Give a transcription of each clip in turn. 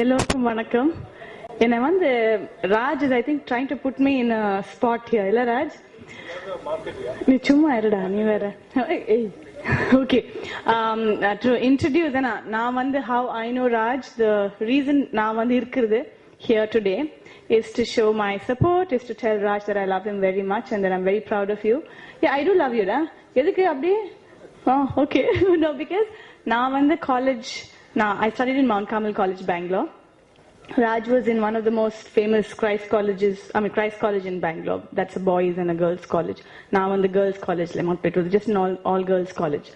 எல்லோருக்கும் வணக்கம். என்னை வந்து Raj is I think trying to put me in a spot here. இல்ல ராஜ், நீ சும்மா இருடா, நீ வேற. Okay, to introduce நான் வந்து how I know Raj, the reason நான் வந்து இருக்கிறது here today is to show my support, is to tell Raj that I love him very much and that I'm very proud of you. Yeah, I do love you, da. எதுக்கு அப்படி? Oh, okay. No, because நான் வந்து college, I studied in Mount Carmel College, Bangalore. Raj was in one of the most famous Christ College in Bangalore. That's a boys and a girls college. Now in the girls college, just an all girls college.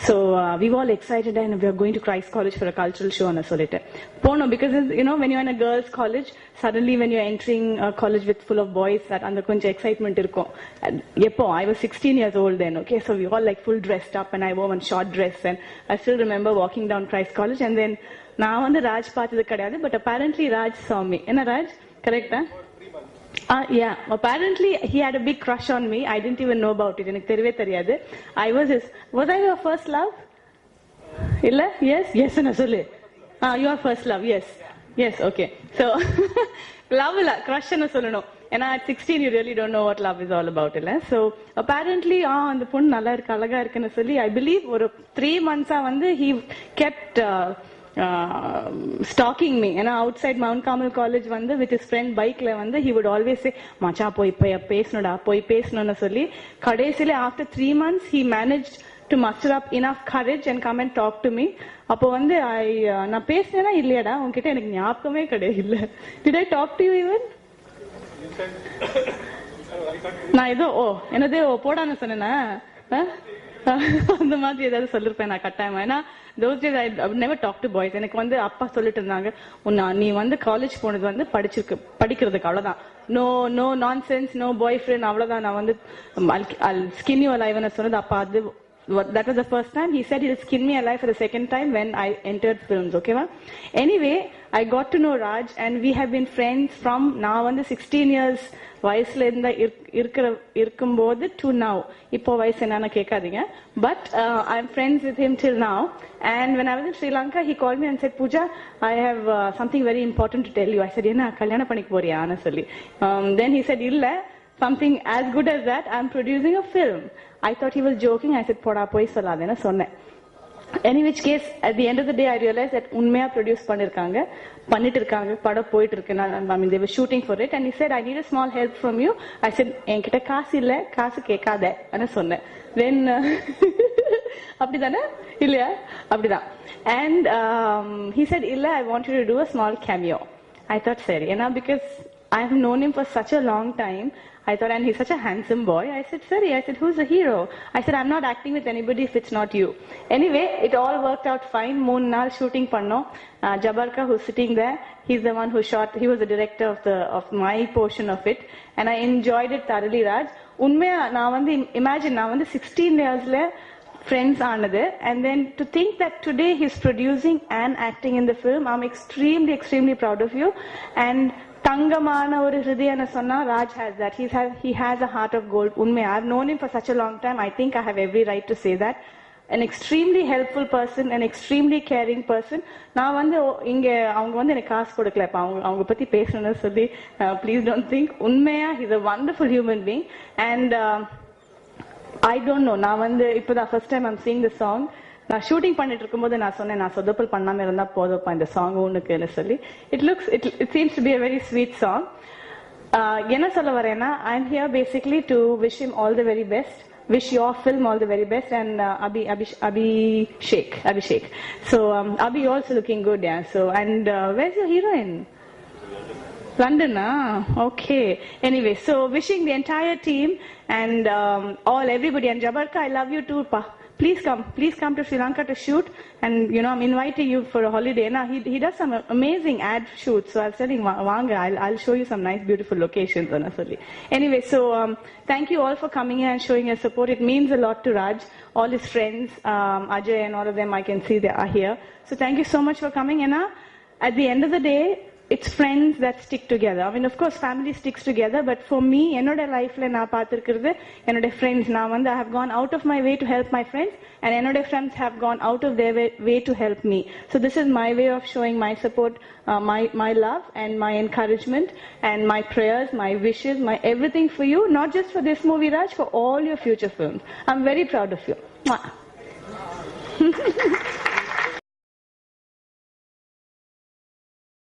So we were all excited and we are going to Christ College for a cultural show on a solitaire. Pono, because you know when you're in a girls college, suddenly when you're entering a college with full of boys, that under kunja excitement irko. Yepo, I was 16 years old then. Okay, so we all like full dressed up and I wore one short dress and I still remember walking down Christ College and then நான் வந்து ராஜ் பார்த்தது கிடையாது, but apparently Raj saw me. என்ன ராஜ், கரெக்டா? Yeah, apparently he had a big crush on me. I didn't even know about it. எனக்கு தெரியவே தெரியாது. Was I your first love? இல்ல? Yes நான் சொல்லு. Your first love, yes, okay. So love இல்ல, crush ன்னு சொல்லணும். ஏன்னா at 16 you really don't know what love is all about, இல்ல? So apparently அந்த பொண்ணு நல்லா இருக்கு, அழகா இருக்குன்னு சொல்லி I believe ஒரு 3 months வந்து he kept stalking me. And outside Mount Carmel College வந்து with his friend bike la வந்து he would always say மச்சா போய் பேசணும்னு சொல்லி கடைசியில after 3 months he managed to muster up enough courage and come and talk to me. அப்போ வந்து நான் பேசினேனா இல்லையாடா உன்கிட்ட எனக்கு ஞாபகமே கிடையாது. இல்ல, did I talk to you even? நான் ஏதோ என்னதே போடான்னு சொன்னேனா அந்த மாதிரி ஏதாவது சொல்லிருப்பேன் நான் கட்டாயமா. ஏன்னா those days I would never talk to boys. எனக்கு வந்து அப்பா சொல்லிட்டு இருந்தாங்க, நீ வந்து காலேஜ் போனது வந்து படிக்கிறதுக்கு, அவ்வளவுதான், no nonsense, no boyfriend, அவ்வளவுதான், நான் வந்து I'll skin you alive ன்னு சொன்னது அப்பா. அது that was the first time. He said he'll skin me alive for the second time when I entered films. Okay va? Anyway, I got to know Raj and we have been friends from now வந்து 16 years வயசுல இருந்த இருக்கும்போது to now. இப்போ வயசு என்னன்னு கேட்காதீங்க, but I'm friends with him till now. And when I was in Sri Lanka, he called me and said, Pooja, I have something very important to tell you. I said, என்ன கல்யாணம் பண்ணிக்க போறியான்னு சொல்லி. Then he said, இல்ல, something as good as that, I'm producing a film. I thought he was joking. I said, போடா போய் சொல்லாதேன்னு சொன்னேன். In which case, at the end of the day, I realized that உண்மையா produce பண்ணிட்டு இருக்காங்க, படம் போயிட்டு இருக்கு. I mean, they were shooting for it. And he said, I need a small help from you. I said, என்கிட்ட காசு இல்ல, காசு கேட்காத ன்னு சொன்னேன். Then அப்படிதானே இல்லையா? அப்படிதான். And he said, இல்ல, I want you to do a small cameo. I thought, சரி, ஏன்னா because I have known him for such a long time. I thought, and he's such a handsome boy. I said, sorry. I said, who's the hero? I said, I'm not acting with anybody if it's not you. Anyway, it all worked out fine. 3 naal shooting panno. Jabarka, who's sitting there, he's the one who shot. He was the director of my portion of it, and I enjoyed it thoroughly, Raj. Unmaya, நான் வந்து imagine, நான் வந்து 16 yearsல friends ஆனது, and then to think that today he's producing and acting in the film, I'm extremely proud of you. And தங்கமான ஒரு ஹிருதயன்னு சொன்னா Raj has that. He has a heart of gold. உண்மையா, I've known him for such a long time. I think I have every right to say that. An extremely helpful person, an extremely caring person. நான் வந்து இங்க அவங்க வந்து எனக்கு காசு கொடுக்கல, அவங்க பத்தி பேசணும்னு சொல்லி please don't think. உண்மையா, he's a wonderful human being. And I don't know, நான் வந்து இப்பதான் first time I'm seeing the song. நான் ஷூட்டிங் பண்ணிட்டு இருக்கும்போது நான் சொன்னேன், நான் சொதப்பல் பண்ணாம இருந்தா போதும்ப்பா இந்த சாங் உனக்குன்னு சொல்லி. It seems to be a very sweet song. என்ன சொல்ல வரேன்னா, I'm here basically to wish him all the very best, wish your film all the very best, and Abhishek. So Abhi also looking good, yeah. So and where's your heroine? London, okay. Anyway, so wishing the entire team and everybody, and Jabarka, I love you too, pa. Please come to Sri Lanka to shoot, and you know I'm inviting you for a holiday. Now he does some amazing ad shoots, so I was telling Vanga, I'll show you some nice beautiful locations on Asali. Anyway, so thank you all for coming here and showing your support. It means a lot to Raj, all his friends, Ajay and all of them. I can see they are here. So thank you so much for coming. And at the end of the day, it's friends that stick together. I mean, of course, family sticks together, but for me, என்னோட லைஃப்ல நான் பார்த்திருக்கிறது என்னோட friends. நான் வந்து I have gone out of my way to help my friends, and என்னோட friends have gone out of their way to help me. So this is my way of showing my support, my love and my encouragement and my prayers, my wishes, my everything for you, not just for this movie, Raj, for all your future films. I'm very proud of you. Mwah.